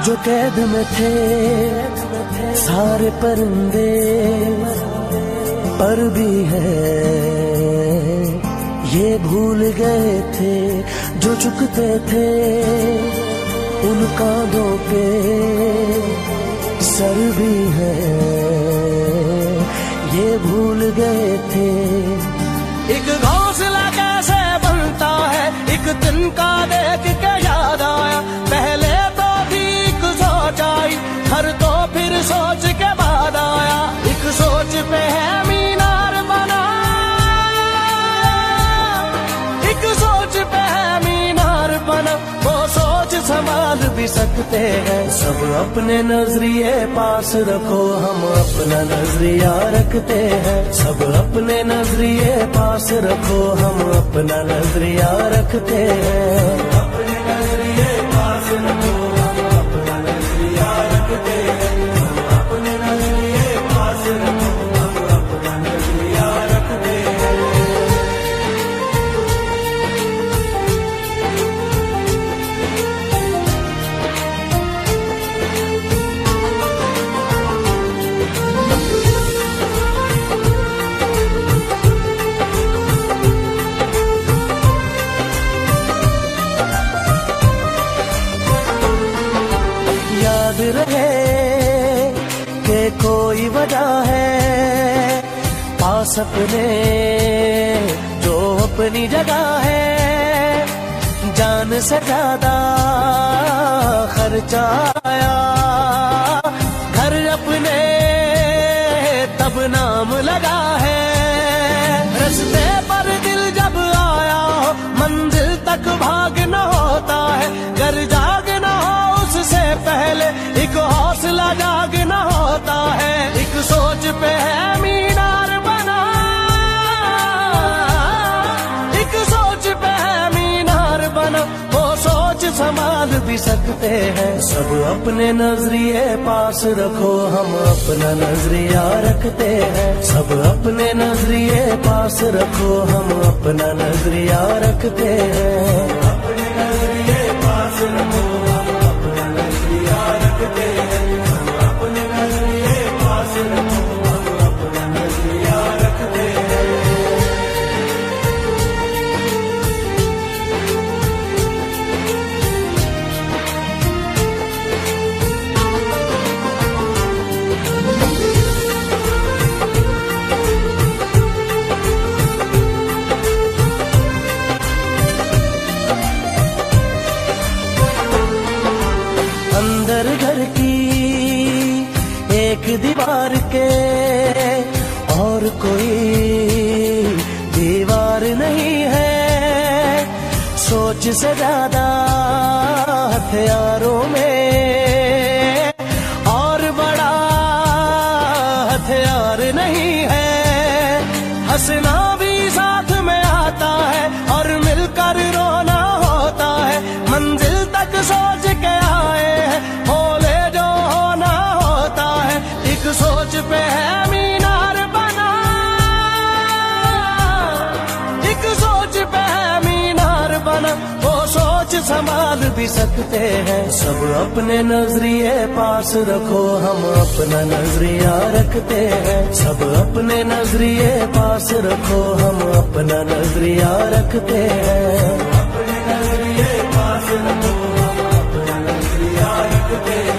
जो कैद में थे सारे परिंदे, पर भी है ये भूल गए थे जो झुकते थे उन कांधों पे सर भी है ये भूल गए थे। एक घोंसला कैसे बनता है एक तिनका देख के याद आया, पहले तो ठीक सोच आई हर तो फिर सोच के बाद आया। एक सोच पे है मीनार बना, एक सोच पे है मीनार बना, वो सोच संभाल भी सकते हैं। सब अपने नजरिए पास रखो हम अपना नजरिया रखते हैं, सब अपने नजरिए पास रखो हम अपना नजरिया रखते हैं। अपने नजरिए पास रखो हम अपना नजरिया रखते हैं, अपने नजरिए पास रखो हम अपना नजरिया रखते हैं। याद रहे कि कोई वजह है पास अपने जो अपनी जगह है, जान से ज्यादा खर्चा आया घर अपने तब नाम लगा है। रस्ते पर दिल जब आया हो मंजिल तक भागना होता है, घर जागना हो उससे पहले एक हौसला जागना होता है। एक सोच पे है मीनार बना, एक सोच पे है मीनार बना, वो सोच संभाल भी सकते हैं। सब अपने नजरिए पास रखो हम अपना नजरिया रखते हैं, सब अपने नजरिए पास रखो हम अपना नजरिया रखते हैं। अपने नजरिए पास रखो हम अपना नजरिया रखते हैं, अपने नजरिए पास रखो हम अपना नजरिया रखते हैं। अंदर घर की एक दीवार के और कोई दीवार नहीं है, सोच से ज्यादा हथियारों में और बड़ा हथियार नहीं है। हंसना भी साथ में आता है और मिलकर रोना होता है, मंजिल तक सोच के आए हैं बोले जो होना होता है। एक सोच पे है मीनार बना, एक सोच पे है मीनार बना, वो सोच संभाल भी सकते हैं। सब अपने नजरिए पास रखो हम अपना नजरिया रखते हैं, सब अपने नजरिए पास रखो हम अपना नजरिया रखते हैं। अपने नजरिए पास रखो हम अपना नजरिया रखते हैं।